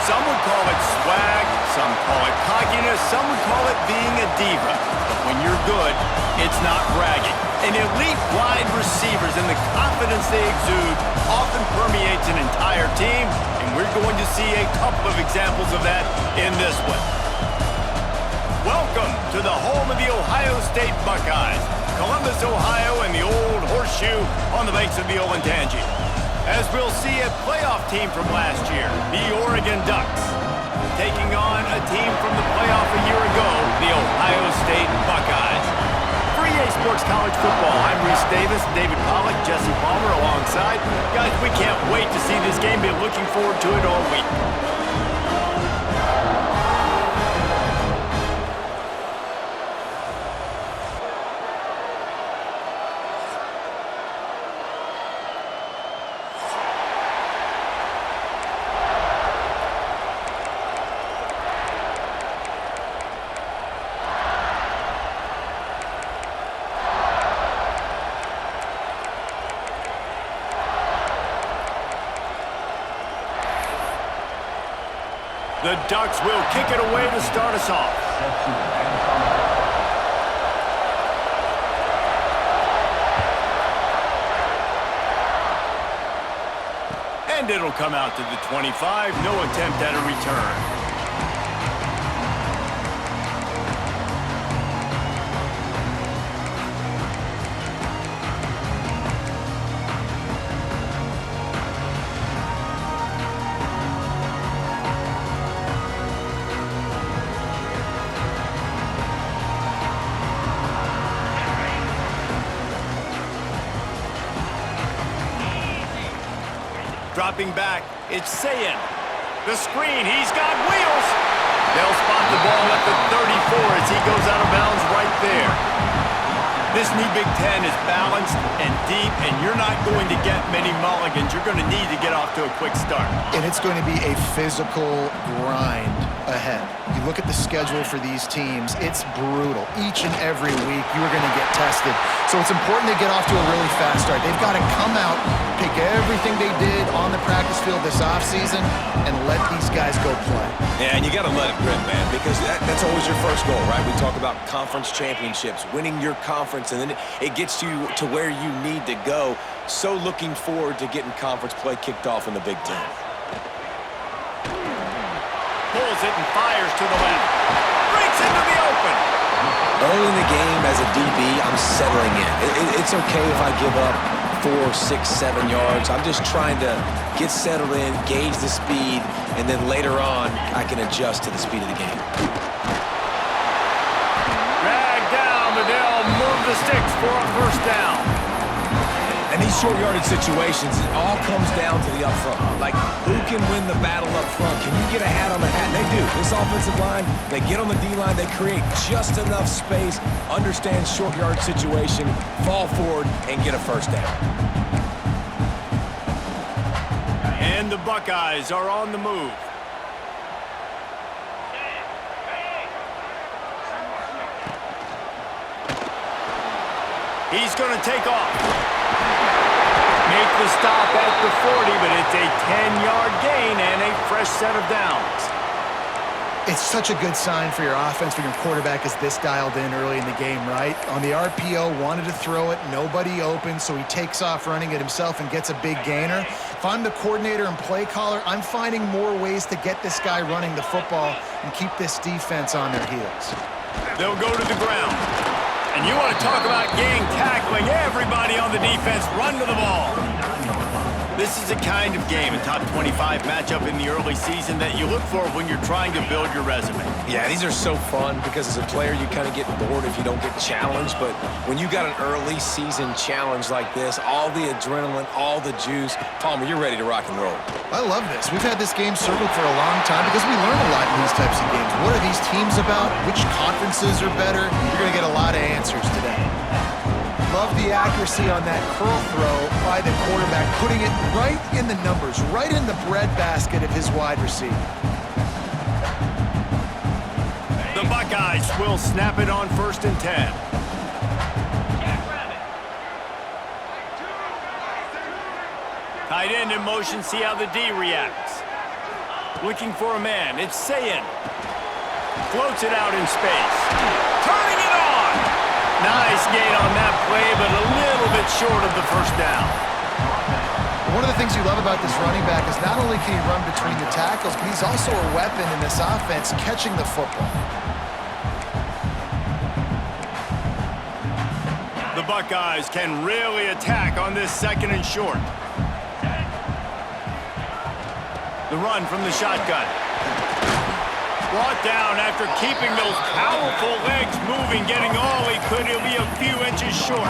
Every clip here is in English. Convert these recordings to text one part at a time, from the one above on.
Some would call it swag, some call it cockiness, some would call it being a diva. But when you're good, it's not bragging. And elite wide receivers and the confidence they exude often permeates an entire team, and we're going to see a couple of examples of that in this one. Welcome to the home of the Ohio State Buckeyes, Columbus, Ohio, and the old horseshoe on the banks of the Olentangy. As we'll see a playoff team from last year, the Oregon Ducks, taking on a team from the playoff a year ago, the Ohio State Buckeyes. For EA Sports College Football, I'm Reese Davis, David Pollack, Jesse Palmer alongside. Guys, we can't wait to see this game. Been looking forward to it all week. The Ducks will kick it away to start us off. And it'll come out to the 25. No attempt at a return. Dropping back, it's Sayin. The screen, he's got wheels. They'll spot the ball at the 34 as he goes out of bounds right there. This new Big Ten is balanced and deep, and you're not going to get many mulligans. You're going to need to get off to a quick start. And it's going to be a physical grind ahead. You look at the schedule for these teams, it's brutal. Each and every week, you are going to get tested. So it's important to get off to a really fast start. They've got to come out, pick everything they did on the practice field this offseason, and let these guys go play. Yeah, and you got to let it rip, man, because that's always your first goal, right? We talk about conference championships, winning your conference, and then it gets you to where you need to go. So looking forward to getting conference play kicked off in the Big Ten. Pulls it and fires to the left. Breaks into the open. Early in the game as a DB, I'm settling in. It's okay if I give up 4, 6, 7 yards. I'm just trying to get settled in, gauge the speed, and then later on, I can adjust to the speed of the game. Drag down, but they'll move the sticks for a first down. And these short yardage situations, it all comes down to the up front. Like, who can win the battle up front? Can you get a hat on the hat? And they do. This offensive line, they get on the D-line, they create just enough space, understand short yard situation, fall forward, and get a first down. And the Buckeyes are on the move. He's going to take off. Make the stop at the 40, but it's a 10-yard gain and a fresh set of downs. It's such a good sign for your offense when your quarterback is this dialed in early in the game, right? On the RPO, wanted to throw it, nobody open, so he takes off running it himself and gets a big gainer. If I'm the coordinator and play caller, I'm finding more ways to get this guy running the football and keep this defense on their heels. They'll go to the ground. And you want to talk about gang tackling. Everybody on the defense run to the ball. This is the kind of game, a top 25 matchup in the early season that you look for when you're trying to build your resume. Yeah, these are so fun because as a player, you kind of get bored if you don't get challenged. But when you got an early season challenge like this, all the adrenaline, all the juice, Palmer, you're ready to rock and roll. I love this. We've had this game circled for a long time because we learn a lot in these types of games. What are these teams about? Which conferences are better? You're going to get a lot of answers today. Love the accuracy on that curl throw by the quarterback, putting it right in the numbers, right in the breadbasket of his wide receiver. The Buckeyes will snap it on 1st and 10. Tight end in motion, see how the D reacts. Looking for a man. It's Sayin. Floats it out in space. Turning it on! Nice gain on that play, but a little bit short of the first down. One of the things you love about this running back is not only can he run between the tackles, but he's also a weapon in this offense catching the football. The Buckeyes can really attack on this 2nd and short. The run from the shotgun. Brought down after keeping those powerful legs moving, getting all he could. He'll be a few inches short.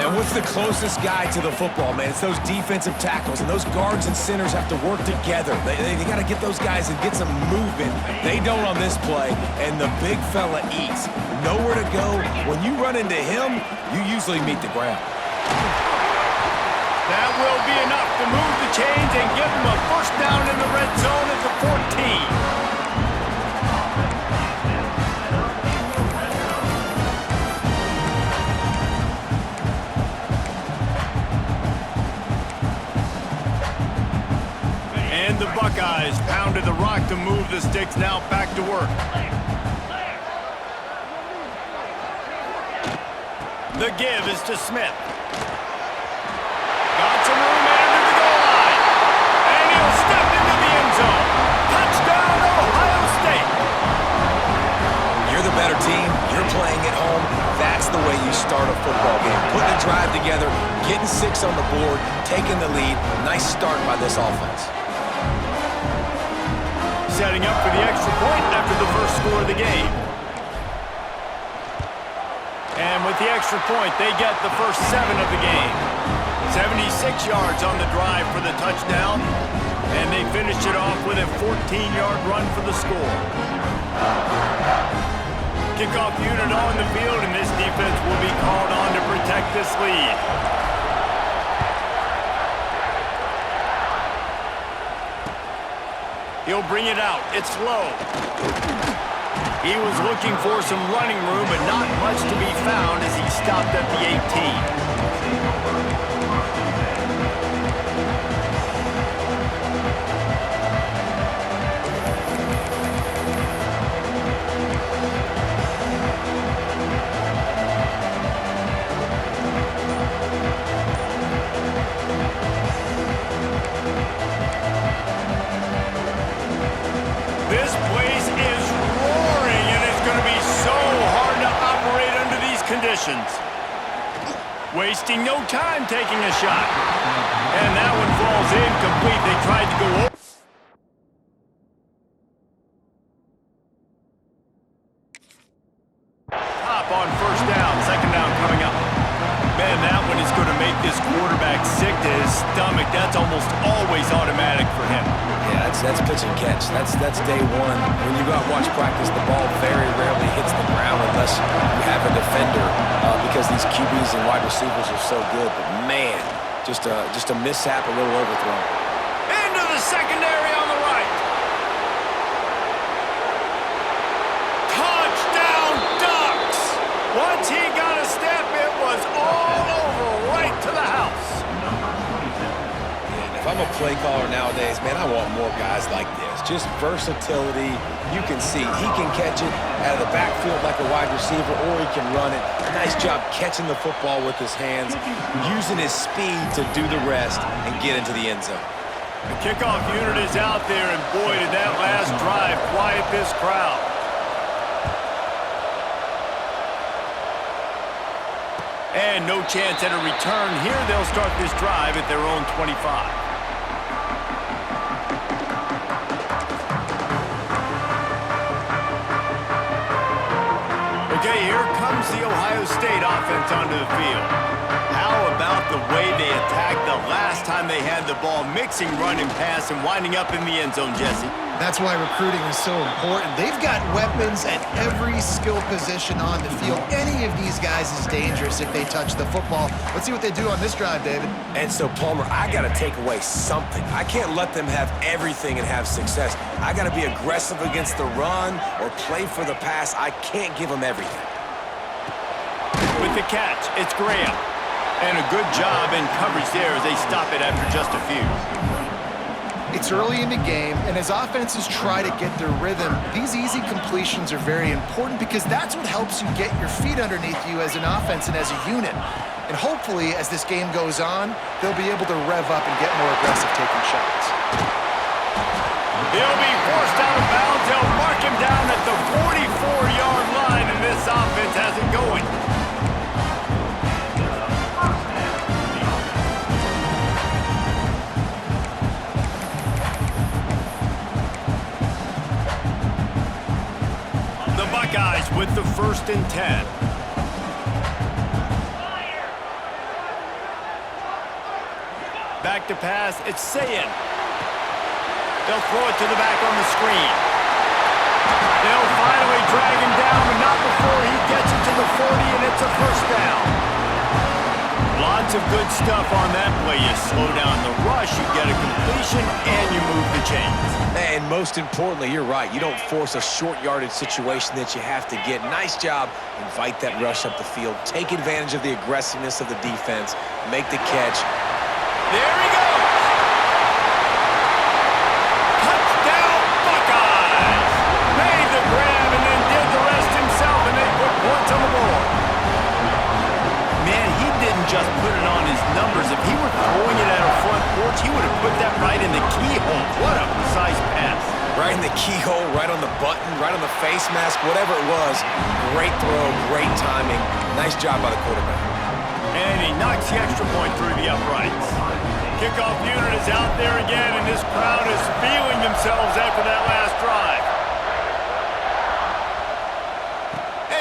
And what's the closest guy to the football, man? It's those defensive tackles, and those guards and centers have to work together. They got to get those guys and get some movement. They don't on this play, and the big fella eats. Nowhere to go. When you run into him, you usually meet the ground. That will be enough to move the chains and give them a first down in the red zone at the 14. And the Buckeyes pounded the rock to move the sticks, now back to work. The give is to Smith. Got some room into the goal line. And he'll step into the end zone. Touchdown, Ohio State. You're the better team. You're playing at home. That's the way you start a football game. Putting a drive together, getting 6 on the board, taking the lead. Nice start by this offense. Setting up for the extra point after the first score of the game. And with the extra point, they get the first 7 of the game. 76 yards on the drive for the touchdown. And they finished it off with a 14-yard run for the score. Kickoff unit on the field, and this defense will be called on to protect this lead. He'll bring it out. It's low. He was looking for some running room, but not much to be found as he stopped at the 18. This place is roaring, and it's going to be so hard to operate under these conditions. Wasting no time taking a shot. And that one falls incomplete. They tried to go over. Top on first down, 2nd down coming up. Man, that one is going to make this quarterback sick to his stomach. That's almost always automatic for him. Yeah, that's pitch and catch. That's day one. When you go out and watch practice, the ball very rarely hits the ground unless you have a defender because these QBs and wide receivers are so good. But man, just a mishap, a little overthrown. Into the secondary on the right. Touchdown, Ducks! Once he got a step, it was all over right to the house. If I'm a play caller nowadays, man, I want more guys like this. Just versatility. You can see he can catch it out of the backfield like a wide receiver, or he can run it. Nice job catching the football with his hands, using his speed to do the rest and get into the end zone. The kickoff unit is out there, and boy, did that last drive quiet this crowd. And no chance at a return here. They'll start this drive at their own 25. Okay, here comes the Ohio State offense onto the field. How about the way they attacked the last time they had the ball, mixing run and pass and winding up in the end zone, Jesse? That's why recruiting is so important. They've got weapons at every skill position on the field. Any of these guys is dangerous if they touch the football. Let's see what they do on this drive, David. And so, Palmer, I got to take away something. I can't let them have everything and have success. I got to be aggressive against the run or play for the pass. I can't give them everything. With the catch, it's Graham. And a good job in coverage there as they stop it after just a few. It's It's early in the game, and as offenses try to get their rhythm, these easy completions are very important because that's what helps you get your feet underneath you as an offense and as a unit. And hopefully, as this game goes on, they'll be able to rev up and get more aggressive taking shots. He'll be forced out of bounds. They'll mark him down at the 44-yard line, and this offense has it going. The Buckeyes with the 1st and 10. Back to pass, it's Sayin. They'll throw it to the back on the screen. They'll finally drag him down, but not before he gets it to the 40, and it's a 1st down. Lots of good stuff on that play. You slow down the rush, you get a completion, and you move the chains. And most importantly, you're right. You don't force a short yardage situation that you have to get. Nice job. Invite that rush up the field. Take advantage of the aggressiveness of the defense. Make the catch. There he goes! Touchdown, Buckeyes! Made the grab and then did the rest himself, and they put points on the board. Man, he didn't just put it on his numbers. If he were throwing it at a front porch, he would have put that right in the keyhole. What a precise pass. Right in the keyhole, right on the button, right on the face mask, whatever it was. Great throw, great timing. Nice job by the quarterback. And he knocks the extra point through the uprights. Kickoff unit is out there again, and this crowd is feeling themselves after that last drive.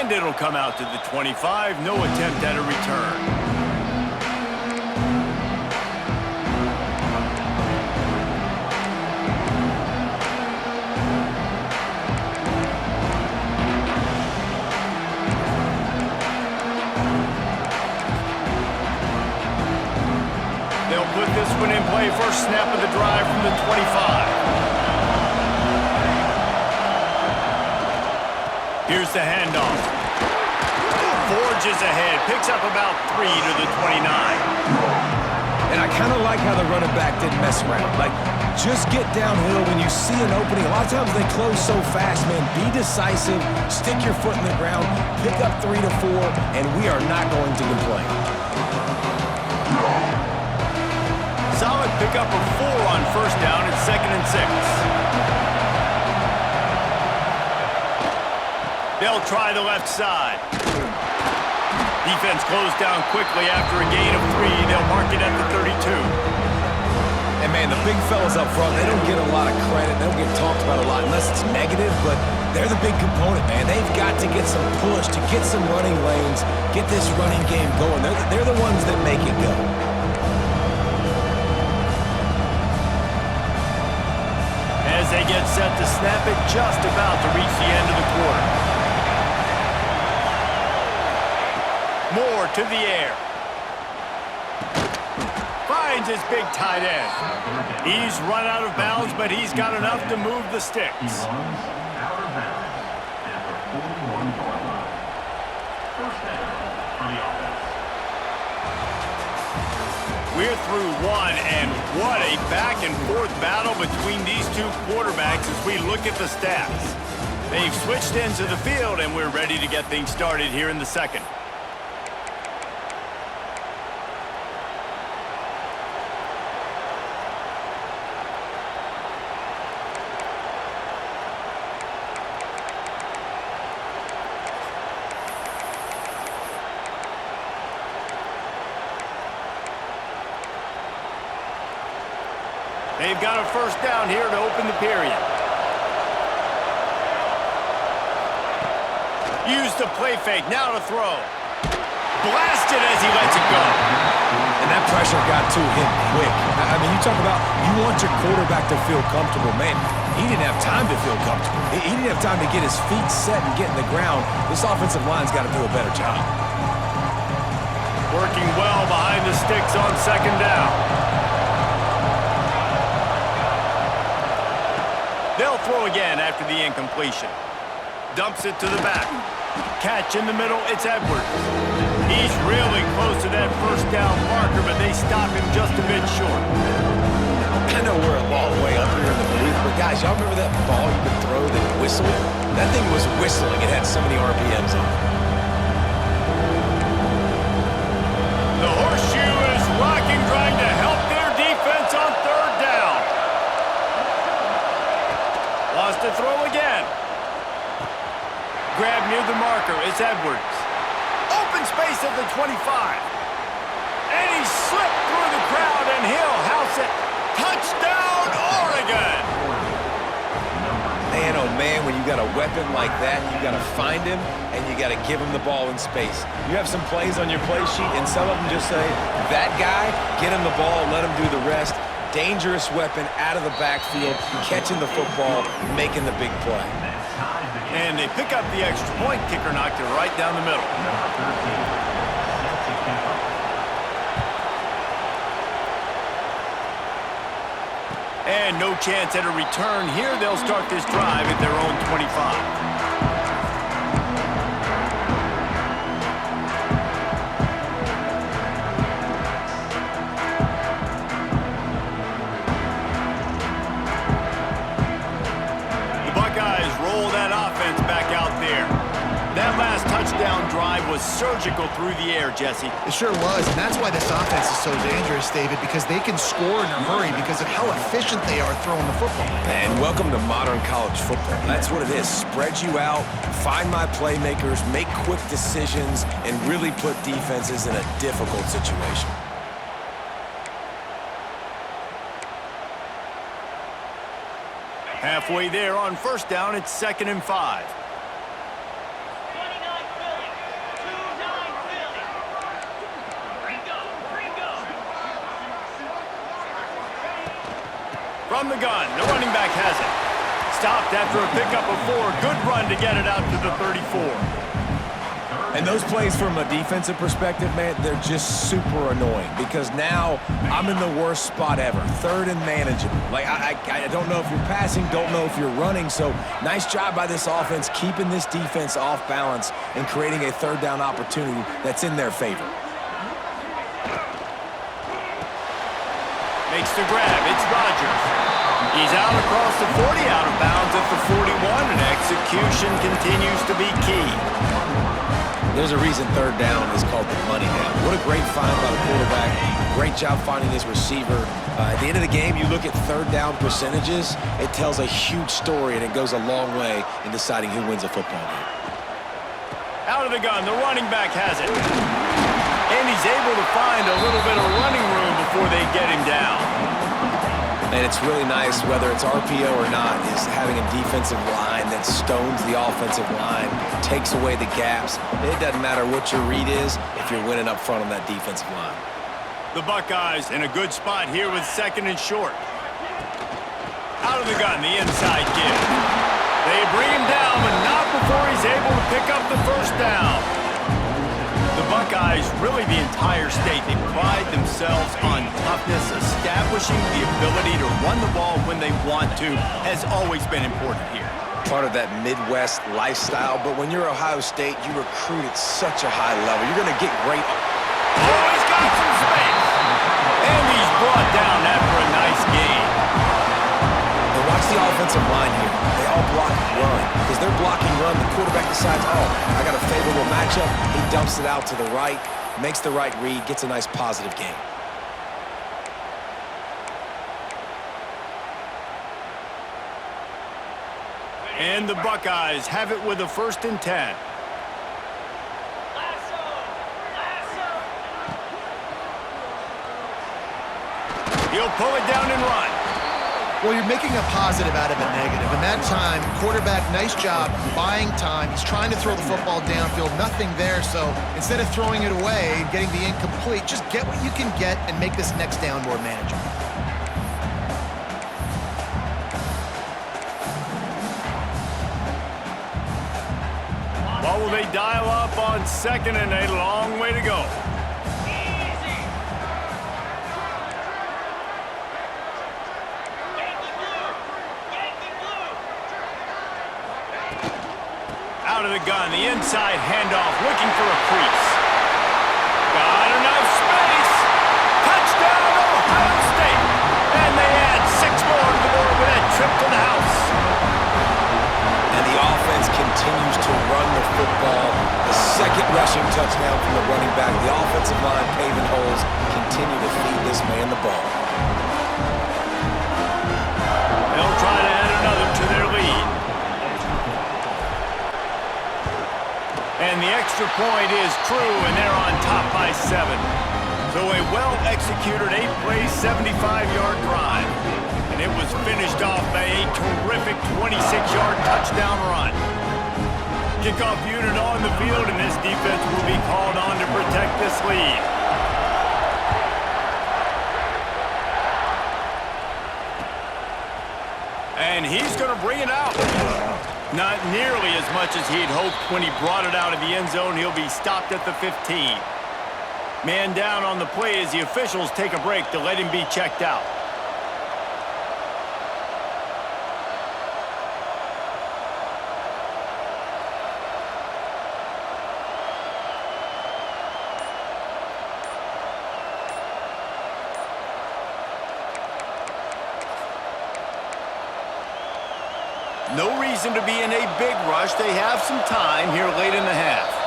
And it'll come out to the 25. No attempt at a return. They'll put this one in play. First snap of the drive from the 25. Here's the handoff. Forges ahead. Picks up about 3 to the 29. And I kind of like how the running back didn't mess around. Like, just get downhill when you see an opening. A lot of times they close so fast, man. Be decisive. Stick your foot in the ground. Pick up 3 to 4, and we are not going to complain. Solid pickup of 4 on 1st down. It's 2nd and 6. They'll try the left side. Defense closed down quickly after a gain of 3. They'll mark it at the 32. And, man, the big fellas up front, they don't get a lot of credit. They don't get talked about a lot unless it's negative, but they're the big component, man. They've got to get some push, to get some running lanes, get this running game going. They're the ones that make it go. As they get set to snap it, just about to reach the end of the quarter. Moore to the air. Finds his big tight end. He's run out of bounds, but he's got enough to move the sticks. We're through one, and what a back-and-forth battle between these two quarterbacks as we look at the stats. They've switched ends of the field, and we're ready to get things started here in the second. They've got a 1st down here to open the period. Use the play fake, now to throw. Blasted as he lets it go. And that pressure got to him quick. I mean, you talk about you want your quarterback to feel comfortable. Man, he didn't have time to feel comfortable. He didn't have time to get his feet set and get in the ground. This offensive line's got to do a better job. Working well behind the sticks on 2nd down. They'll throw again after the incompletion. Dumps it to the back. Catch in the middle, it's Edwards. He's really close to that 1st down marker, but they stop him just a bit short. I know we're a long way up here in the booth, but guys, y'all remember that ball you could throw that whistled? That thing was whistling. It had so many RPMs on it. The horseshoe is rocking, trying to help their defense on third down. Lost to throw again. Grab near the marker. It's Edwards. Open space at the 25. And he slipped through the crowd, and he'll house it. Touchdown, Oregon! Man, oh man, when you got a weapon like that, you got to find him, and you got to give him the ball in space. You have some plays on your play sheet, and some of them just say, that guy, get him the ball, let him do the rest. Dangerous weapon out of the backfield, catching the football, making the big play. And they pick up the extra point. Kicker knocked it right down the middle. And no chance at a return here. They'll start this drive at their own 25. That last touchdown drive was surgical through the air, Jesse. It sure was, and that's why this offense is so dangerous, David, because they can score in a hurry because of how efficient they are throwing the football. And welcome to modern college football. That's what it is. Spread you out, find my playmakers, make quick decisions, and really put defenses in a difficult situation. Halfway there on first down, it's 2nd and 5. From the gun, the running back has it. Stopped after a pickup of 4. Good run to get it out to the 34. And those plays from a defensive perspective, man, they're just super annoying because now I'm in the worst spot ever. 3rd and manageable. Like, I don't know if you're passing, don't know if you're running. So nice job by this offense keeping this defense off balance and creating a 3rd down opportunity that's in their favor. Makes the grab. It's Rodgers. He's out across the 40, out of bounds at the 41, and execution continues to be key. There's a reason 3rd down is called the money down. What a great find by the quarterback. Great job finding his receiver. At the end of the game, you look at 3rd down percentages. It tells a huge story, and it goes a long way in deciding who wins a football game. Out of the gun, the running back has it. And he's able to find a little bit of running room before they get him down. And it's really nice, whether it's RPO or not, is having a defensive line that stones the offensive line, takes away the gaps. It doesn't matter what your read is if you're winning up front on that defensive line. The Buckeyes in a good spot here with 2nd and short. Out of the gun, the inside give. They bring him down, but not before he's able to pick up the 1st down. The Buckeyes, really the entire state, they pride themselves on toughness. Establishing the ability to run the ball when they want to has always been important here. Part of that Midwest lifestyle, but when you're Ohio State, you recruit at such a high level. You're going to get great. Oh, he's got some space. And he's brought down after a nice gain. Now watch the offensive line here. They all block and run. Because they're blocking run, the quarterback decides, oh, I got a favorable matchup. He dumps it out to the right, makes the right read, gets a nice positive gain. And the Buckeyes have it with a 1st and 10. He'll pull it down and run. Well, you're making a positive out of a negative. And that time, quarterback, nice job buying time. He's trying to throw the football downfield. Nothing there. So instead of throwing it away and getting the incomplete, just get what you can get and make this next down more manageable. What will they dial up on 2nd and a long way to go? Out of the gun, the inside handoff, looking for a crease. Got enough space. Touchdown, Ohio State. And they add trip to the house. And the offense continues to run the football. The second rushing touchdown from the running back. The offensive line paving holes continue to feed this man the ball. They'll try to add another to their lead. And the extra point is true, and they're on top by 7. So a well-executed 8-play, 75-yard drive. And it was finished off by a terrific 26-yard touchdown run. Kickoff unit on the field, and this defense will be called on to protect this lead. And he's going to bring it out. Not nearly as much as he'd hoped when he brought it out of the end zone. He'll be stopped at the 15. Man down on the play as the officials take a break to let him be checked out. No reason to be in a big rush. They have some time here late in the half.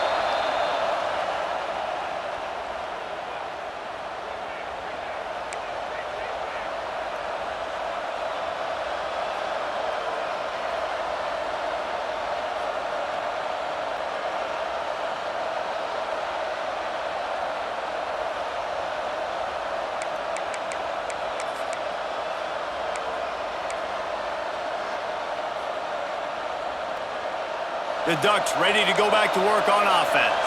The Ducks ready to go back to work on offense.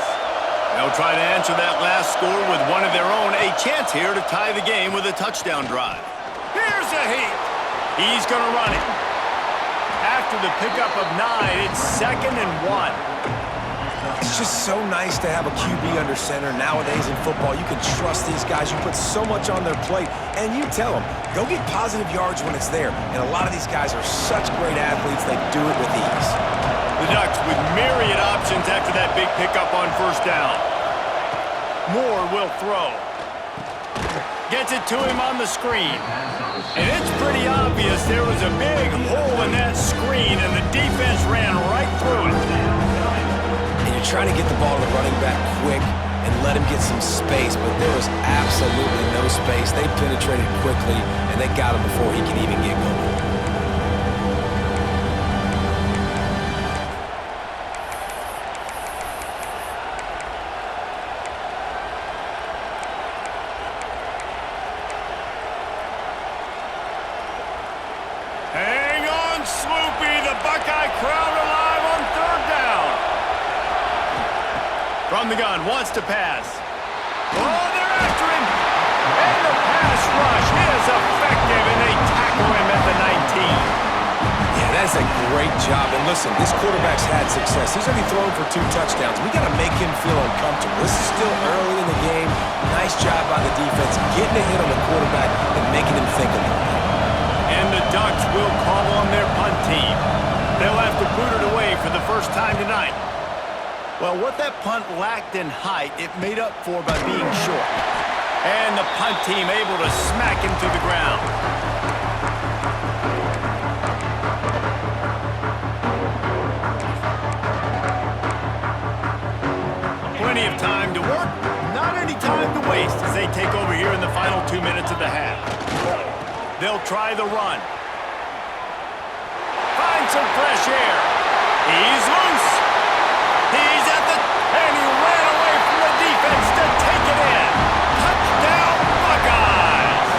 They'll try to answer that last score with one of their own. A chance here to tie the game with a touchdown drive. Here's a heat. He's going to run it. After the pickup of 9, it's 2nd and 1. It's just so nice to have a QB under center. Nowadays in football, you can trust these guys. You put so much on their plate, and you tell them, go get positive yards when it's there. And a lot of these guys are such great athletes, they do it with ease. The Ducks with myriad options after that big pickup on first down. Moore will throw. Gets it to him on the screen. And it's pretty obvious there was a big hole in that screen, and the defense ran right through it. And you're trying to get the ball to the running back quick and let him get some space, but there was absolutely no space. They penetrated quickly, and they got him before he can even get going. From the gun, wants to pass. Oh, they're after him. And the pass rush is effective, and they tackle him at the 19. Yeah, that's a great job. And listen, this quarterback's had success. He's already thrown for 2 touchdowns. We got to make him feel uncomfortable. This is still early in the game. Nice job by the defense, getting a hit on the quarterback and making him think a little bit. And the Ducks will call on their punt team. They'll have to boot it away for the first time tonight. Well, what that punt lacked in height, it made up for by being short. And the punt team able to smack him to the ground. Plenty of time to work, not any time to waste as they take over here in the final 2 minutes of the half. They'll try the run. Find some fresh air. He's loose. He's at the... and he ran away from the defense to take it in. Touchdown, Buckeyes!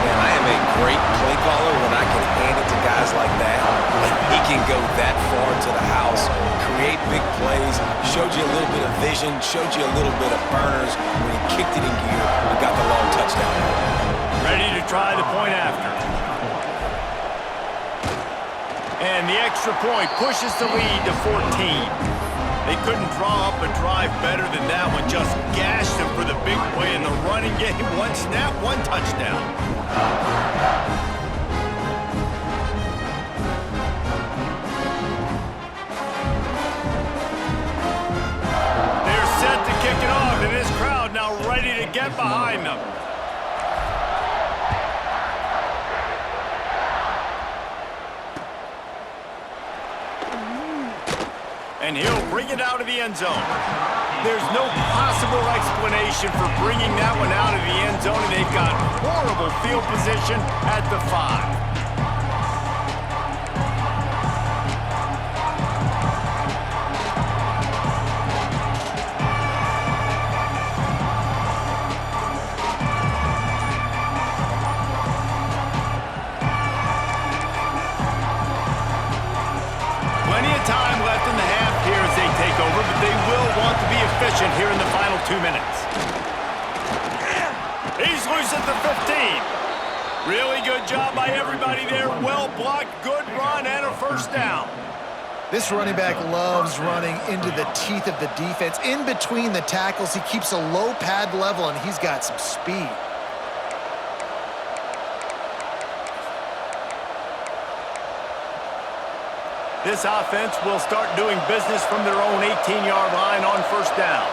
Man, I am a great play caller when I can hand it to guys like that. And he can go that far to the house, create big plays, showed you a little bit of vision, showed you a little bit of burners when he kicked it in gear and got the long touchdown. Ready to try the point after. And the extra point pushes the lead to 14. They couldn't draw up a drive better than that one. Just gashed them for the big play in the running game. 1 snap, 1 touchdown. They're set to kick it off, and this crowd now ready to get behind them. and he'll bring it out of the end zone. There's no possible explanation for bringing that one out of the end zone, and they've got horrible field position at the 5. Time left in the half here as they take over, but they will want to be efficient here in the final 2 minutes. He's loose at the 15. Really good job by everybody there. Well blocked, good run, and a first down. This running back loves running into the teeth of the defense. In between the tackles, he keeps a low pad level, and he's got some speed. This offense will start doing business from their own 18-yard line on first down.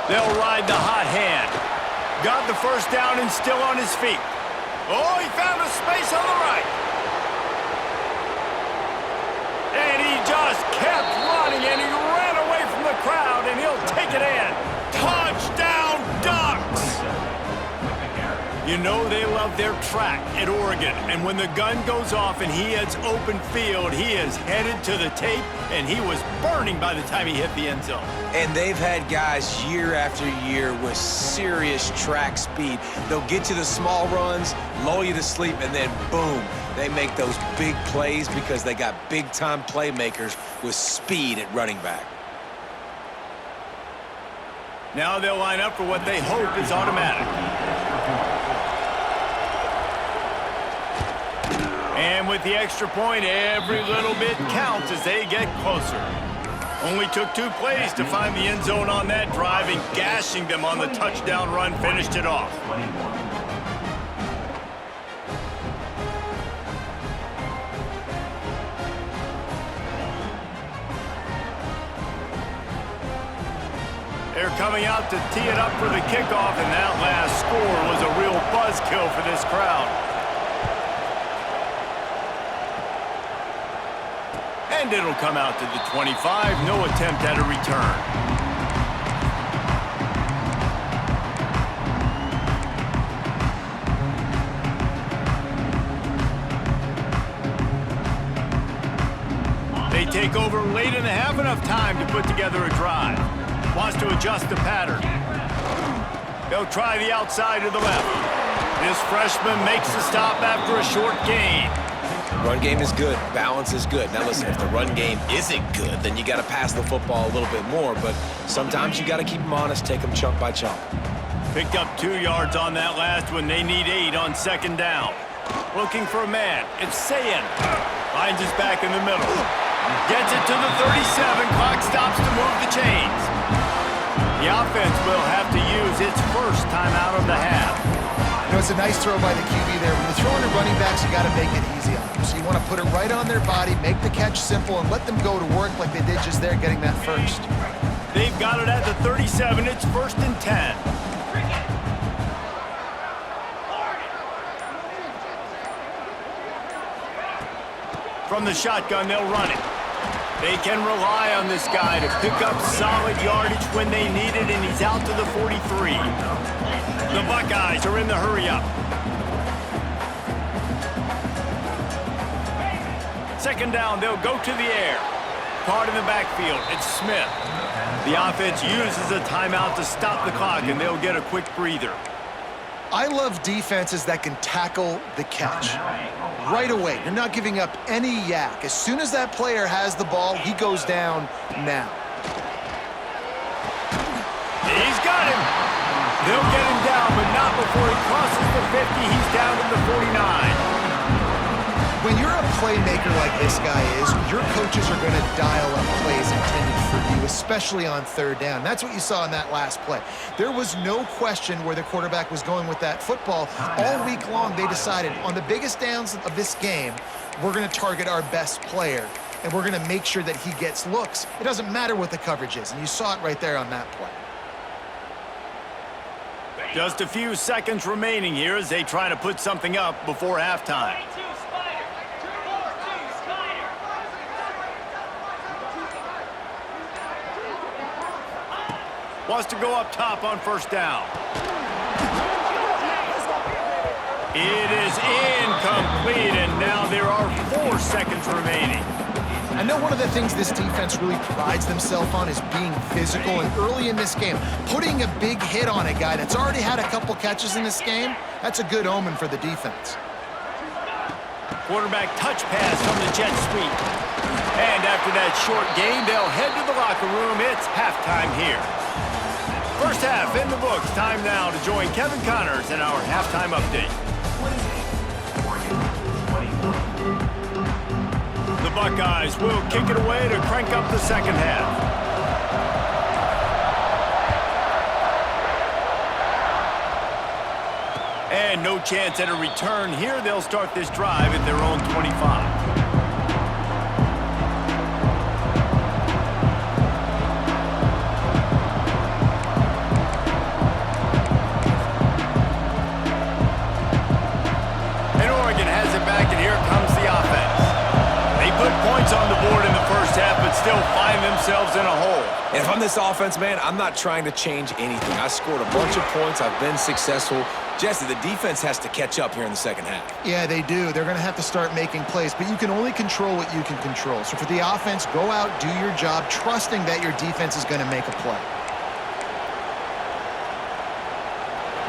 They'll ride the hot hand. Got the first down and still on his feet. Oh, he found a space on the right. And he just kept running, and he ran away from the crowd, and he'll take it in. Touchdown, Ducks! You know they love their track at Oregon, and when the gun goes off and he hits open field, he is headed to the tape, and he was burning by the time he hit the end zone. And they've had guys year after year with serious track speed. They'll get you the small runs, lull you to sleep, and then boom, they make those big plays because they got big-time playmakers with speed at running back. Now they'll line up for what they hope is automatic. And with the extra point, every little bit counts as they get closer. Only took 2 plays to find the end zone on that drive, and gashing them on the touchdown run finished it off. They're coming out to tee it up for the kickoff, and that last score was a real buzzkill for this crowd. And it'll come out to the 25. No attempt at a return. They take over late in the half, enough time to put together a drive. Wants to adjust the pattern. They'll try the outside to the left. This freshman makes the stop after a short gain. Run game is good. Balance is good. Now listen, if the run game isn't good, then you got to pass the football a little bit more. But sometimes you got to keep them honest, take them chunk by chunk. Picked up 2 yards on that last one. They need 8 on second down. Looking for a man. It's Sayin. Finds his back in the middle. Gets it to the 37. Clock stops to move the chains. The offense will have to use its first timeout of the half. You know, it's a nice throw by the QB there. When you're throwing to running backs, you got to make it easy on them. So you want to put it right on their body, make the catch simple, and let them go to work like they did just there getting that first. They've got it at the 37. It's 1st and 10. From the shotgun, they'll run it. They can rely on this guy to pick up solid yardage when they need it, and he's out to the 43. The Buckeyes are in the hurry-up. Second down, they'll go to the air. Caught in the backfield, it's Smith. The offense uses a timeout to stop the clock, and they'll get a quick breather. I love defenses that can tackle the catch right away. You're not giving up any yak. As soon as that player has the ball, he goes down now. He's got him. They'll get him down, but not before he crosses the 50. He's down to the 49. When you're a playmaker like this guy is, your coaches are going to dial up plays intended for you, especially on third down. That's what you saw in that last play. There was no question where the quarterback was going with that football. All week long, they decided on the biggest downs of this game, we're going to target our best player, and we're going to make sure that he gets looks. It doesn't matter what the coverage is, and you saw it right there on that play. Just a few seconds remaining here as they try to put something up before halftime. Wants to go up top on first down. It is incomplete, and now there are 4 seconds remaining. I know one of the things this defense really prides themselves on is being physical, and early in this game, putting a big hit on a guy that's already had a couple catches in this game, that's a good omen for the defense. Quarterback touch pass from the jet sweep. And after that short gain, they'll head to the locker room. It's halftime here. First half in the books. Time now to join Kevin Connors in our halftime update. The Buckeyes will kick it away to crank up the second half. And no chance at a return here. They'll start this drive at their own 25. On the board in the first half, but still find themselves in a hole. And if I'm this offense, man, I'm not trying to change anything. I scored a bunch of points. I've been successful. Jesse, the defense has to catch up here in the second half. Yeah, they do. They're going to have to start making plays, but you can only control what you can control. So for the offense, go out, do your job, trusting that your defense is going to make a play.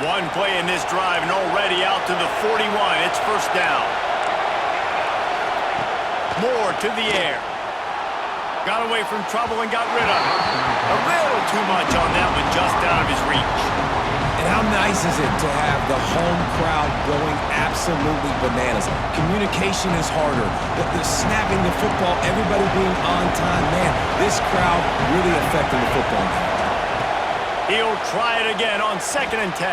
One play in this drive, and already out to the 41. It's first down. Moore to the air. Got away from trouble and got rid of it. A little too much on that one, just out of his reach. And how nice is it to have the home crowd going absolutely bananas? Communication is harder. The snapping the football, everybody being on time. Man, this crowd really affecting the football game. He'll try it again on 2nd and 10.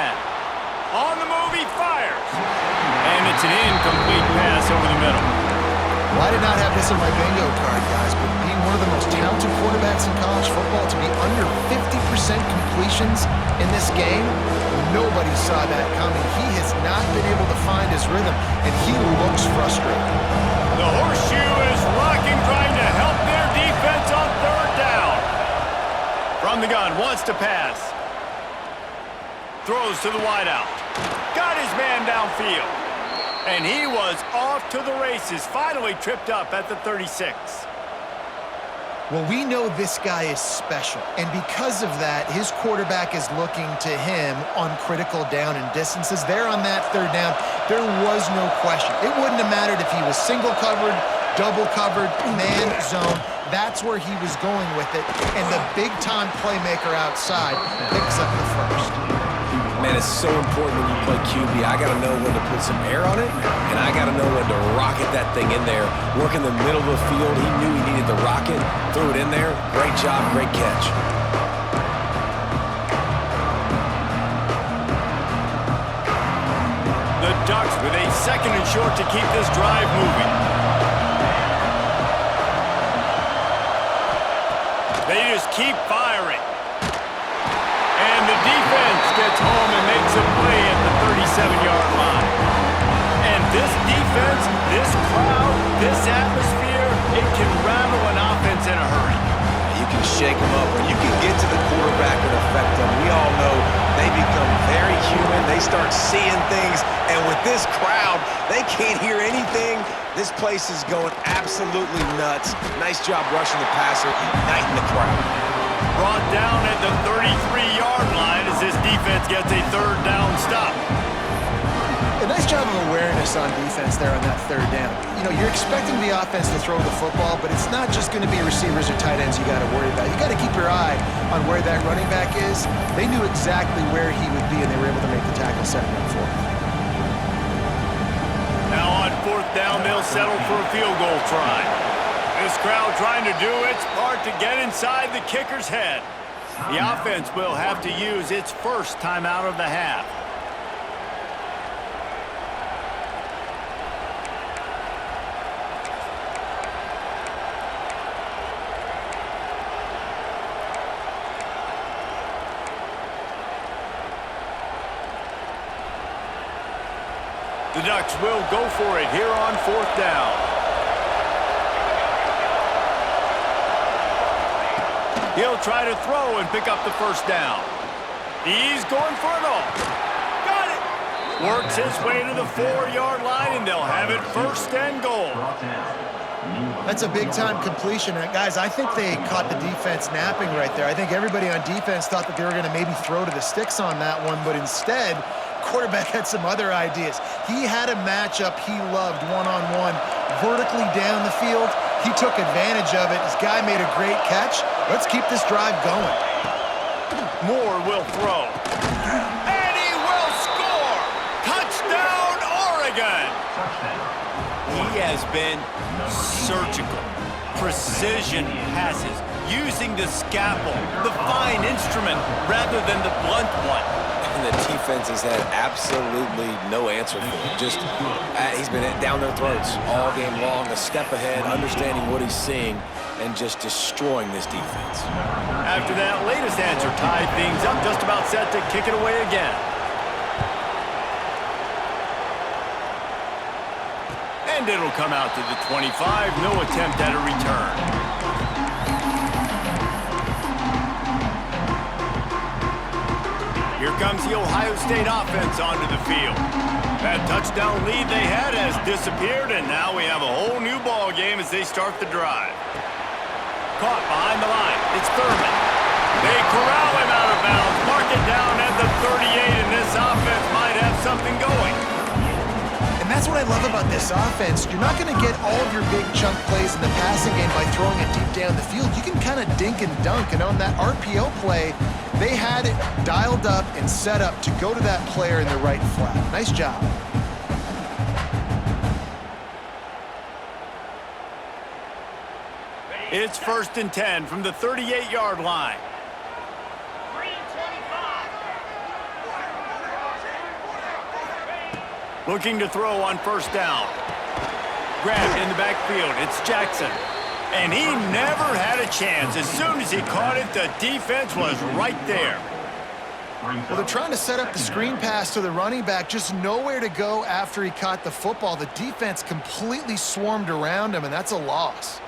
On the move, he fires. And it's an incomplete pass over the middle. Well, I did not have this in my bingo card, guys, but being one of the most talented quarterbacks in college football, to be under 50% completions in this game, nobody saw that coming. He has not been able to find his rhythm, and he looks frustrated. The horseshoe is rocking, trying to help their defense on 3rd down. From the gun, wants to pass. Throws to the wideout. Got his man downfield. And he was off to the races, finally tripped up at the 36. Well, we know this guy is special, and because of that, his quarterback is looking to him on critical down and distances. There on that 3rd down, there was no question. It wouldn't have mattered if he was single covered, double covered, man zone. That's where he was going with it, and the big-time playmaker outside picks up the first. Man, it's so important when you play QB. I got to know when to put some air on it, and I got to know when to rocket that thing in there. Work in the middle of the field. He knew he needed the rocket. Threw it in there. Great job, great catch. The Ducks with a 2nd and short to keep this drive moving. They just keep firing. And the defense gets home and makes a play at the 37-yard line. And this defense, this crowd, this atmosphere, it can rattle an offense in a hurry. You can shake them up, or you can get to the quarterback and affect them. We all know they become very human. They start seeing things, and with this crowd, they can't hear anything. This place is going absolutely nuts. Nice job rushing the passer, igniting the crowd. Brought down at the 33-yard line as this defense gets a 3rd down stop. A nice job of awareness on defense there on that 3rd down. You know, you're expecting the offense to throw the football, but it's not just going to be receivers or tight ends you got to worry about. You got to keep your eye on where that running back is. They knew exactly where he would be, and they were able to make the tackle 2nd and 4. Now on 4th down, they'll settle for a field goal try. This crowd trying to do its part to get inside the kicker's head. The offense will have to use its first timeout of the half. The Ducks will go for it here on 4th down. He'll try to throw and pick up the first down. He's going for it all. Got it. Works his way to the 4-yard line, and they'll have it first and goal. That's a big-time completion. And guys, I think they caught the defense napping right there. I think everybody on defense thought that they were going to maybe throw to the sticks on that one, but instead, quarterback had some other ideas. He had a matchup he loved one-on-one, vertically down the field. He took advantage of it. This guy made a great catch. Let's keep this drive going. Moore will throw. And he will score! Touchdown, Oregon! He has been surgical. Precision passes, using the scalpel, the fine instrument, rather than the blunt one. And the defense has had absolutely no answer for him. Just, he's been down their throats all game long, a step ahead, understanding what he's seeing, and just destroying this defense. After that latest answer tied things up, just about set to kick it away again. And it'll come out to the 25, no attempt at a return. Here comes the Ohio State offense onto the field. That touchdown lead they had has disappeared, and now we have a whole new ball game as they start the drive. Caught behind the line. It's Thurman. They corral him out of bounds. Mark it down at the 38, and this offense might have something going. And that's what I love about this offense. You're not going to get all of your big chunk plays in the passing game by throwing it deep down the field. You can kind of dink and dunk, and on that RPO play, they had it dialed up and set up to go to that player in the right flat. Nice job. It's 1st and 10 from the 38-yard line. Looking to throw on first down. Grabbed in the backfield. It's Jackson. And he never had a chance. As soon as he caught it, the defense was right there. Well, they're trying to set up the screen pass to the running back, just nowhere to go after he caught the football. The defense completely swarmed around him, and that's a loss.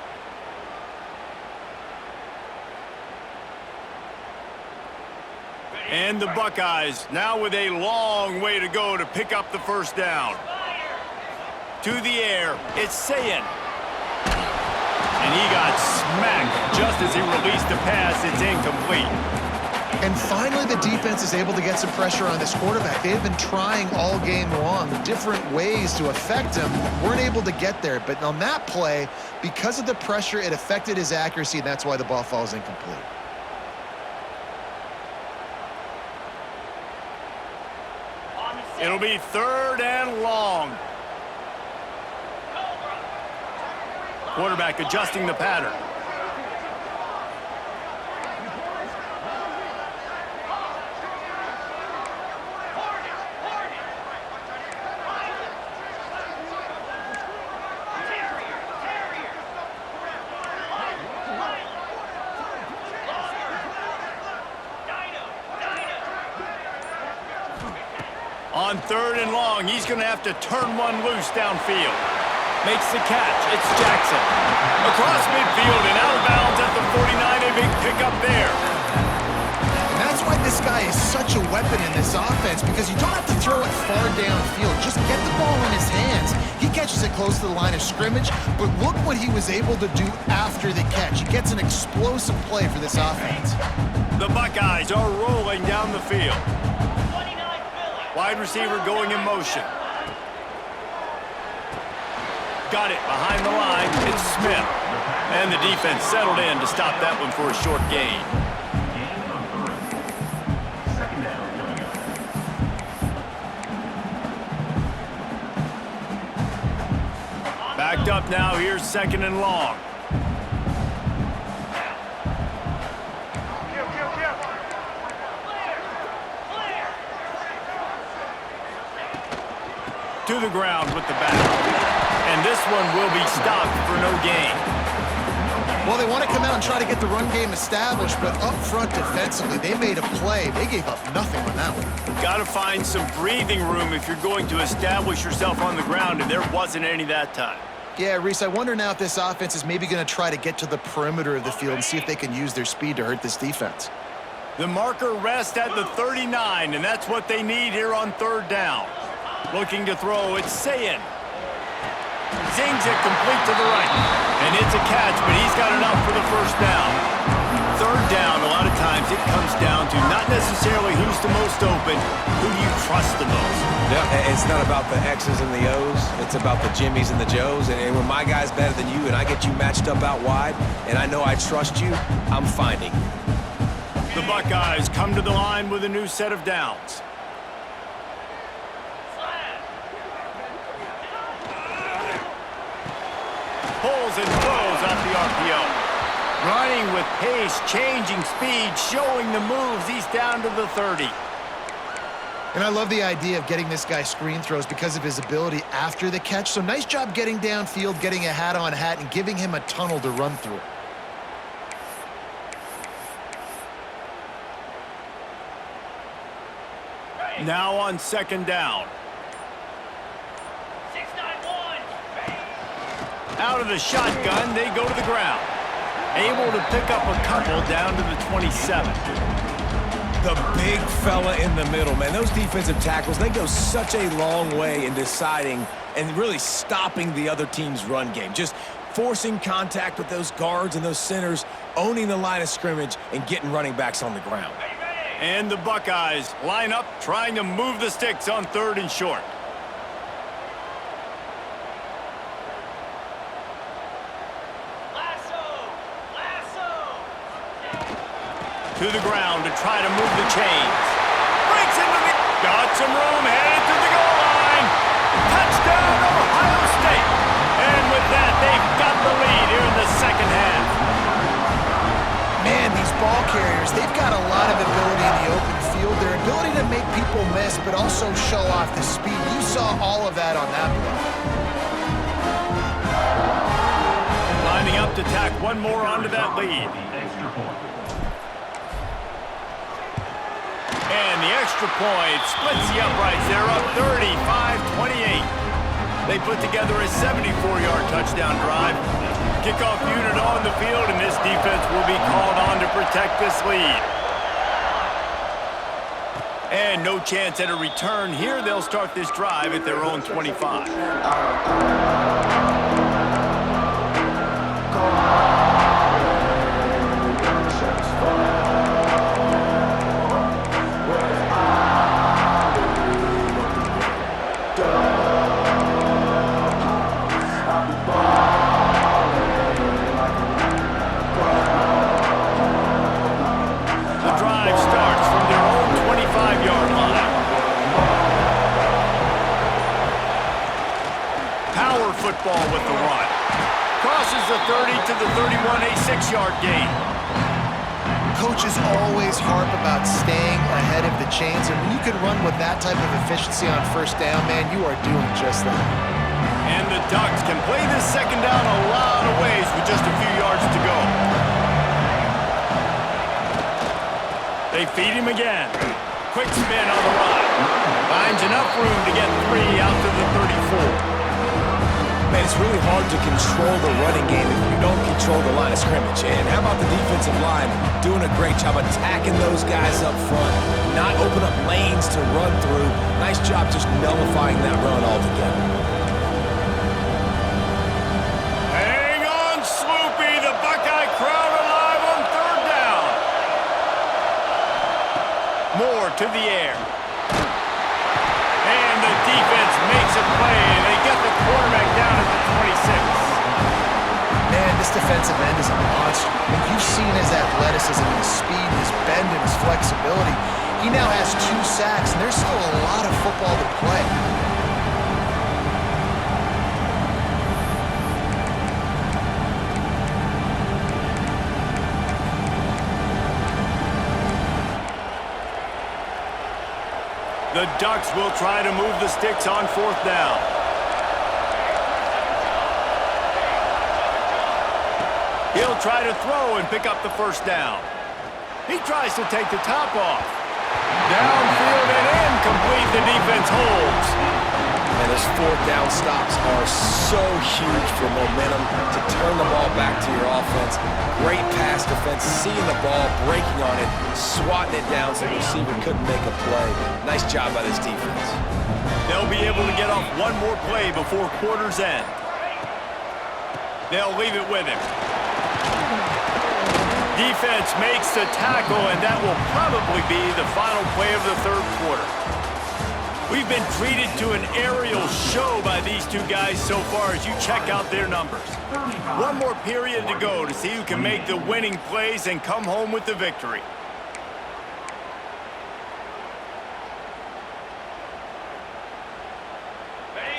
And the Buckeyes now with a long way to go to pick up the first down. To the air, it's Sayin. And he got smacked just as he released the pass. It's incomplete. And finally, the defense is able to get some pressure on this quarterback. They have been trying all game long different ways to affect him. Weren't able to get there. But on that play, because of the pressure, it affected his accuracy, and that's why the ball falls incomplete. It'll be 3rd and long. Quarterback adjusting the pattern. On 3rd and long, he's going to have to turn one loose downfield. Makes the catch. It's Jackson. Across midfield and out of bounds at the 49. A big pickup there. And that's why this guy is such a weapon in this offense, because you don't have to throw it far downfield. Just get the ball in his hands. He catches it close to the line of scrimmage, but look what he was able to do after the catch. He gets an explosive play for this offense. The Buckeyes are rolling down the field. Wide receiver going in motion. Got it behind the line. It's Smith. And the defense settled in to stop that one for a short gain. Backed up now. Here's 2nd and long. To the ground with the bat. And this one will be stopped for no gain. Well, they want to come out and try to get the run game established, but up front defensively, they made a play. They gave up nothing on that one. Got to find some breathing room if you're going to establish yourself on the ground, and there wasn't any that time. Yeah, Reese, I wonder now if this offense is maybe going to try to get to the perimeter of the field and see if they can use their speed to hurt this defense. The marker rests at the 39, and that's what they need here on third down. Looking to throw, it's Sayin. Zings it complete to the right. And it's a catch, but he's got enough for the first down. Third down, a lot of times it comes down to not necessarily who's the most open, who do you trust the most. Yeah, it's not about the X's and the O's. It's about the Jimmies and the Joes. And when my guy's better than you and I get you matched up out wide and I know I trust you, I'm finding. The Buckeyes come to the line with a new set of downs. Pulls and throws off the RPO. Running with pace, changing speed, showing the moves. He's down to the 30. And I love the idea of getting this guy screen throws because of his ability after the catch. So nice job getting downfield, getting a hat-on-hat, and giving him a tunnel to run through. Now on second down. Out of the shotgun, they go to the ground. Able to pick up a couple down to the 27. The big fella in the middle, man. Those defensive tackles, they go such a long way in deciding and really stopping the other team's run game. Just forcing contact with those guards and those centers, owning the line of scrimmage, and getting running backs on the ground. And the Buckeyes line up, trying to move the sticks on third and short. To the ground to try to move the chains. Breaks into the... Got some room, headed to the goal line. Touchdown, Ohio State. And with that, they've got the lead here in the second half. Man, these ball carriers, they've got a lot of ability in the open field. Their ability to make people miss, but also show off the speed. You saw all of that on that play. Lining up to tack one more onto that lead. And the extra point splits the uprights. They're up 35-28. They put together a 74-yard touchdown drive. Kickoff unit on the field, and this defense will be called on to protect this lead. And no chance at a return here. They'll start this drive at their own 25. Football with the run. Crosses the 30 to the 31, a 6-yard gain. Coaches always harp about staying ahead of the chains, and when you can run with that type of efficiency on first down, man, you are doing just that. And the Ducks can play this second down a lot of ways with just a few yards to go. They feed him again. Quick spin on the run. Finds enough room to get 3 out to the 34. Man, it's really hard to control the running game if you don't control the line of scrimmage. And how about the defensive line doing a great job attacking those guys up front, not open up lanes to run through. Nice job just nullifying that run altogether. Hang on, Sloopy. The Buckeye crowd alive on third down. More to the air. And the defense makes a play, and they get the quarterback down at the 26. Man, this defensive end is a monster. And you've seen his athleticism, his speed, his bend, and his flexibility. He now has 2 sacks, and there's still a lot of football to play. The Ducks will try to move the sticks on fourth down. He'll try to throw and pick up the first down. He tries to take the top off. Downfield and incomplete. The defense holds. And those fourth down stops are so huge for momentum to turn the ball back to your offense. Great pass defense, seeing the ball, breaking on it, swatting it down so the receiver couldn't make a play. Nice job by this defense. They'll be able to get off one more play before quarter's end. They'll leave it with him. Defense makes the tackle, and that will probably be the final play of the third quarter. We've been treated to an aerial show by these two guys so far as you check out their numbers. One more period to go to see who can make the winning plays and come home with the victory.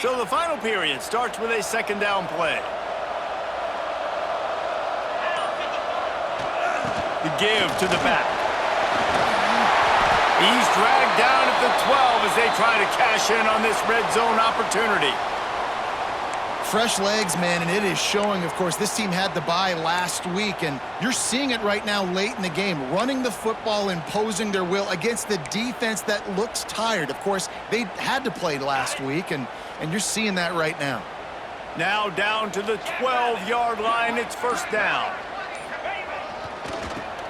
So the final period starts with a second down play. The give to the back. He's dragged down at the 12 as they try to cash in on this red zone opportunity. Fresh legs, man, and it is showing. Of course, this team had the bye last week, and you're seeing it right now late in the game, running the football, imposing their will against the defense that looks tired. Of course, they had to play last week, and you're seeing that right now. Now down to the 12-yard line, it's first down.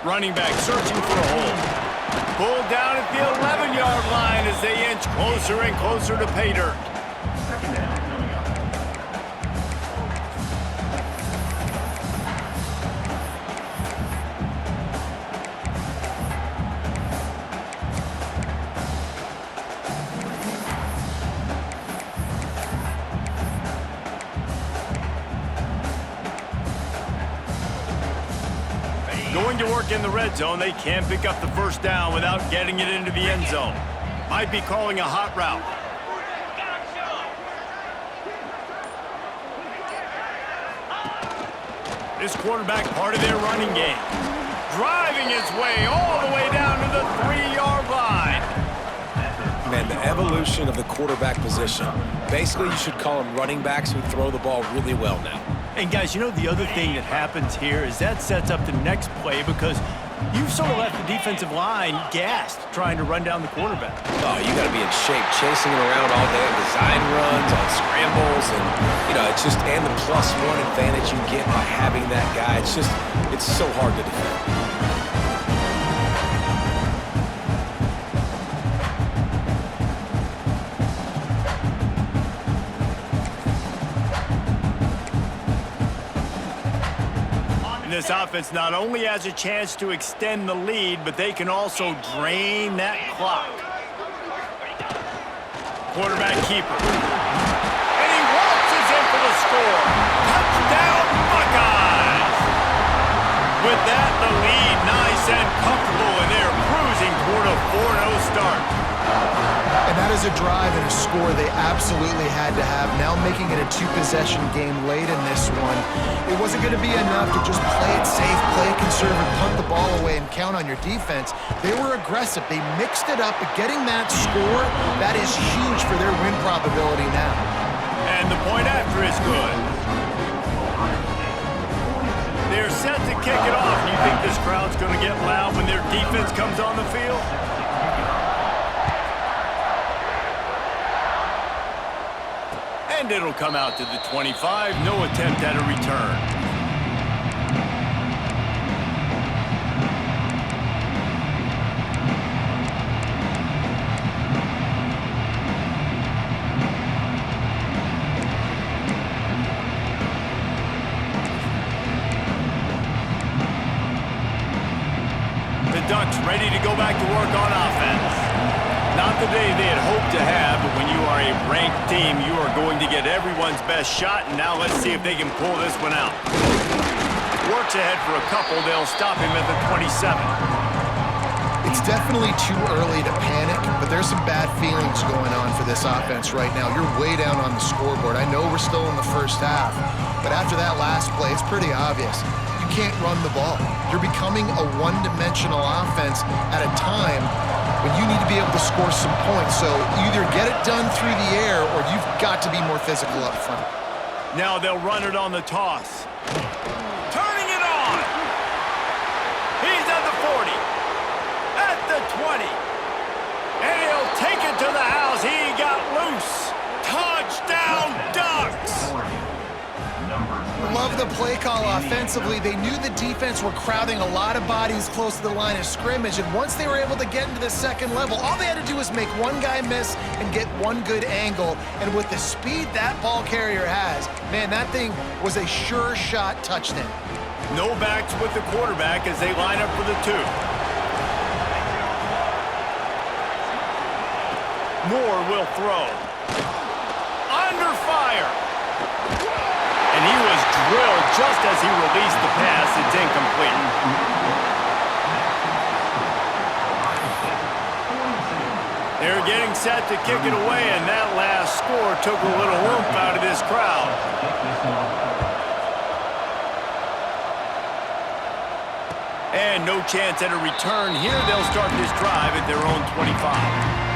Running back searching for a hole. Pulled down at the 11-yard line as they inch closer and closer to pay dirt. Going to work in the red zone, they can't pick up the first down without getting it into the end zone. Might be calling a hot route. This quarterback part of their running game. Driving his way all the way down to the 3-yard line. Man, the evolution of the quarterback position. Basically, you should call them running backs who throw the ball really well now. And guys, you know the other thing that happens here is that sets up the next play because you've sort of left the defensive line gassed trying to run down the quarterback. Oh, you got to be in shape, chasing it around all day on design runs, on scrambles, and, you know, it's just, and the +1 advantage you get by having that guy. It's just, it's so hard to defend. This offense not only has a chance to extend the lead, but they can also drain that clock. Quarterback keeper. And he waltzes in for the score. Touchdown, Buckeyes! With that, the lead nice and comfortable, and they're cruising toward a 4-0 start. And that is a drive and a score they absolutely had to have. Now making it a 2-possession game late in this one. It wasn't going to be enough to just play it safe, play it conservative, punt the ball away, and count on your defense. They were aggressive. They mixed it up, but getting that score, that is huge for their win probability now. And the point after is good. They're set to kick it off. You think this crowd's going to get loud when their defense comes on the field? And it'll come out to the 25. No attempt at a return. The Ducks ready to go back to work on offense. Not the day they had hoped to have, but when you are a ranked team, you are going to get everyone's best shot, and now let's see if they can pull this one out. Works ahead for a couple. They'll stop him at the 27. It's definitely too early to panic, but there's some bad feelings going on for this offense right now. You're way down on the scoreboard. I know we're still in the first half, but after that last play, it's pretty obvious. You can't run the ball. You're becoming a one-dimensional offense at a time when you need to be able to score some points. So either get it done through the air or you've got to be more physical up front. Now they'll run it on the toss. Turning it on. He's at the 40. At the 20. And he'll take it to the house. He got loose. Touchdown! Touchdown, Ducks! Love the play call offensively. They knew the defense were crowding a lot of bodies close to the line of scrimmage, and once they were able to get into the second level, all they had to do was make one guy miss and get one good angle. And with the speed that ball carrier has, man, that thing was a sure shot touchdown. No backs with the quarterback as they line up for the 2. Moore will throw. Under fire. And he was drilled just as he released the pass. It's incomplete. They're getting set to kick it away, and that last score took a little oomph out of this crowd. And no chance at a return here. They'll start this drive at their own 25.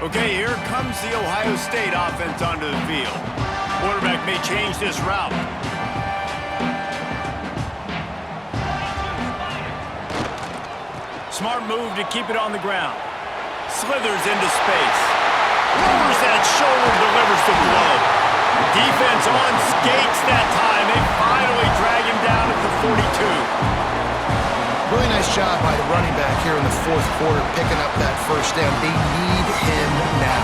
Okay, here comes the Ohio State offense onto the field. Quarterback may change this route. Smart move to keep it on the ground. Slithers into space. Lowers that shoulder, delivers the blow. Defense on skates that time. They finally drag him down at the 42. Really nice job by the running back here in the fourth quarter, picking up that first down. They need him now.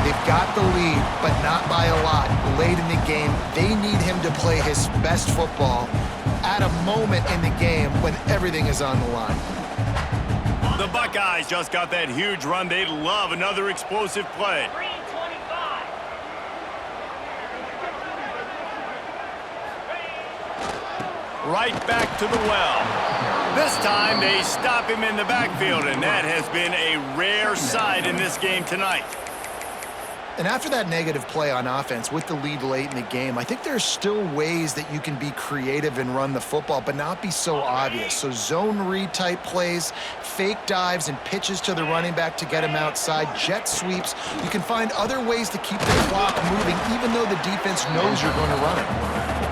They've got the lead, but not by a lot. Late in the game, they need him to play his best football at a moment in the game when everything is on the line. The Buckeyes just got that huge run. They'd love another explosive play. Right back to the well. This time they stop him in the backfield, and that has been a rare sight in this game tonight. And after that negative play on offense with the lead late in the game, I think there's still ways that you can be creative and run the football, but not be so obvious. So zone read type plays, fake dives and pitches to the running back to get him outside, jet sweeps. You can find other ways to keep the clock moving even though the defense knows you're going to run it.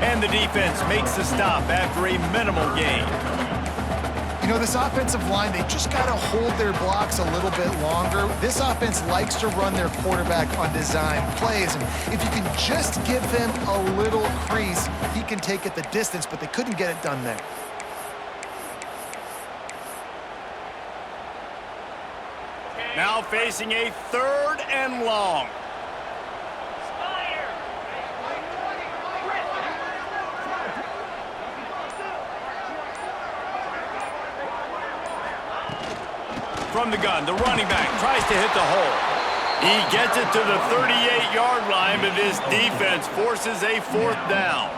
And the defense makes the stop after a minimal gain. You know, this offensive line, they just got to hold their blocks a little bit longer. This offense likes to run their quarterback on design plays, and if you can just give him a little crease, he can take it the distance, but they couldn't get it done there. Now facing a 3rd and long. From the gun, the running back tries to hit the hole. He gets it to the 38-yard line, but this defense forces a 4th down.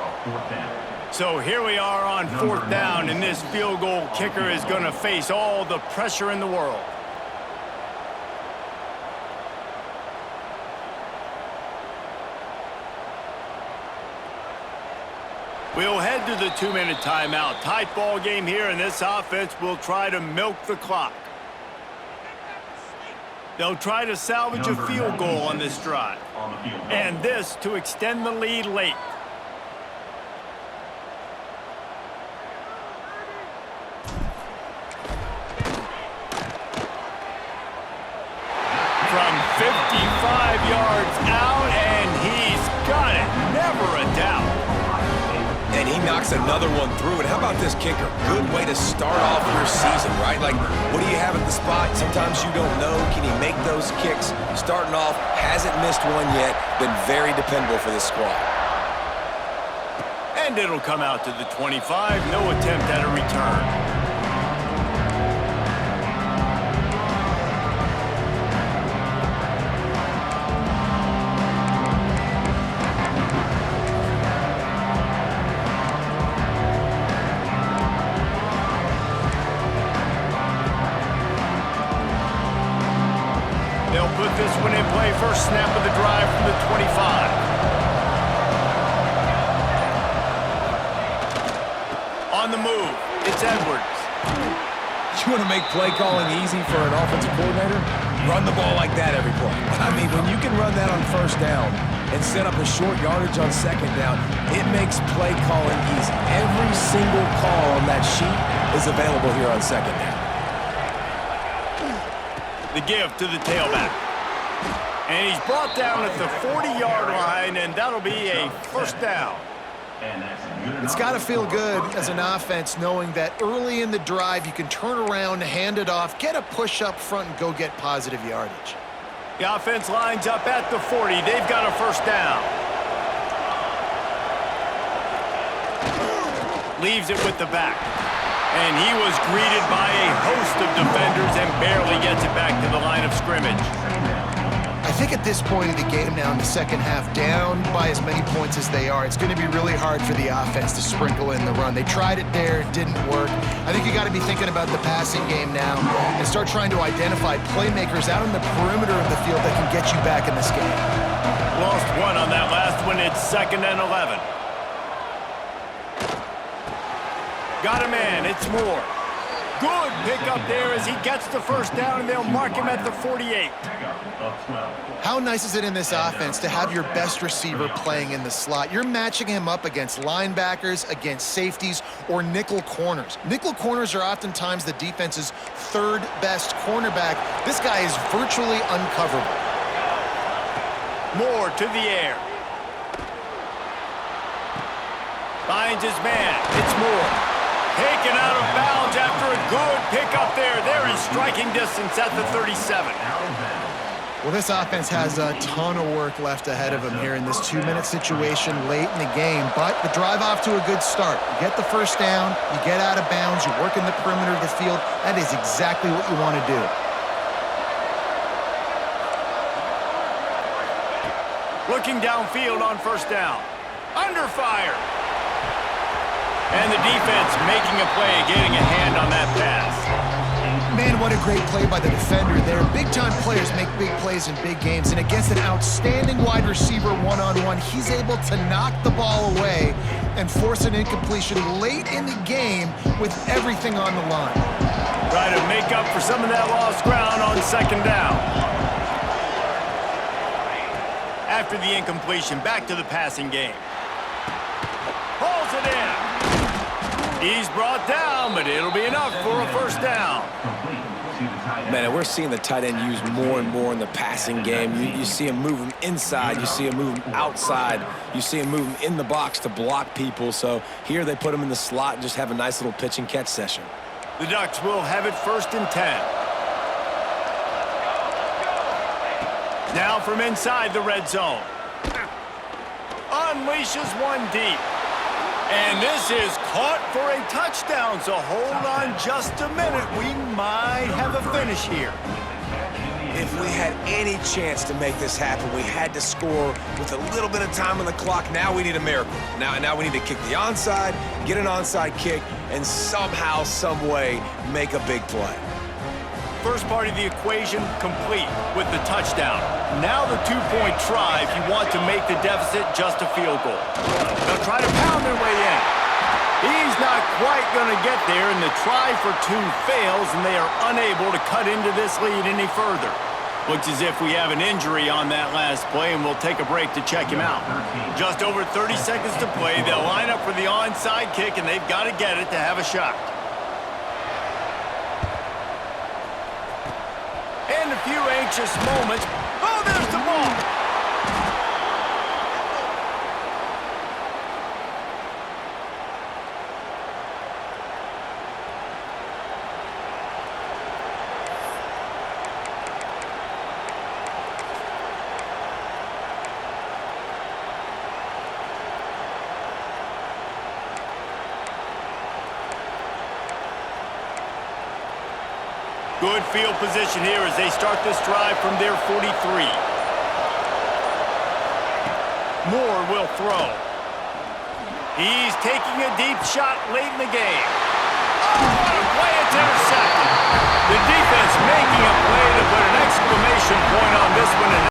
So here we are on 4th down, and this field goal kicker is going to face all the pressure in the world. We'll head to the 2-minute timeout. Tight ball game here, and this offense will try to milk the clock. They'll try to salvage a field goal on this drive. And this to extend the lead late. From 55 yards out, and he's got it. Never a doubt. And he knocks another one through. And how about this kicker? Good way to start off your season, right? Like, what do you have at the spot? Sometimes you don't know. Can he make those kicks? Starting off, hasn't missed one yet. Been very dependable for this squad. And it'll come out to the 25. No attempt at a return. They'll put this one in play. First snap of the drive from the 25. On the move, it's Edwards. You want to make play calling easy for an offensive coordinator? Run the ball like that every play. I mean, when you can run that on first down and set up a short yardage on second down, it makes play calling easy. Every single call on that sheet is available here on second down. The give to the tailback. And he's brought down at the 40-yard line, and that'll be a first down. It's got to feel good as an offense knowing that early in the drive you can turn around, hand it off, get a push up front, and go get positive yardage. The offense lines up at the 40. They've got a first down. Leaves it with the back. And he was greeted by a host of defenders and barely gets it back to the line of scrimmage. I think at this point of the game now in the second half, down by as many points as they are, it's going to be really hard for the offense to sprinkle in the run. They tried it there, it didn't work. I think you got to be thinking about the passing game now and start trying to identify playmakers out on the perimeter of the field that can get you back in this game. Lost one on that last one. It's 2nd and 11. Got a man. It's Moore. Good pickup there as he gets the first down, and they'll mark him at the 48. How nice is it in this offense to have your best receiver playing in the slot? You're matching him up against linebackers, against safeties, or nickel corners. Nickel corners are oftentimes the defense's third best cornerback. This guy is virtually uncoverable. Moore to the air. Finds his man. It's Moore. Taken out of bounds after a good pickup there. They're in striking distance at the 37. Well, this offense has a ton of work left ahead of them here in this 2-minute situation late in the game, but the drive off to a good start. You get the first down, you get out of bounds, you work in the perimeter of the field. That is exactly what you want to do. Looking downfield on first down. Under fire. And the defense making a play, getting a hand on that pass. Man, what a great play by the defender there. Big-time players make big plays in big games, and against an outstanding wide receiver one-on-one, he's able to knock the ball away and force an incompletion late in the game with everything on the line. Try to make up for some of that lost ground on second down. After the incompletion, back to the passing game. Pulls it in. He's brought down, but it'll be enough for a first down. Man, and we're seeing the tight end used more and more in the passing game. You see him move him inside. You see him move him outside. You see him move him in the box to block people. So here they put him in the slot and just have a nice little pitch and catch session. The Ducks will have it 1st and 10. Now from inside the red zone. Unleashes one deep. And this is caught for a touchdown, so hold on just a minute. We might have a finish here. If we had any chance to make this happen, we had to score with a little bit of time on the clock. Now we need a miracle. Now we need to kick the onside, get an onside kick, and somehow, some way, make a big play. First part of the equation complete with the touchdown. Now the 2-point try if you want to make the deficit just a field goal. They'll try to pound their way in. He's not quite going to get there, and the try for 2 fails, and they are unable to cut into this lead any further. Looks as if we have an injury on that last play, and we'll take a break to check him out. Just over 30 seconds to play. They'll line up for the onside kick, and they've got to get it to have a shot. And a few anxious moments. Oh, there's the ball. Good field position here as they start this drive from their 43. Moore will throw. He's taking a deep shot late in the game. Oh, what a play! It's intercepted. The defense making a play to put an exclamation point on this one.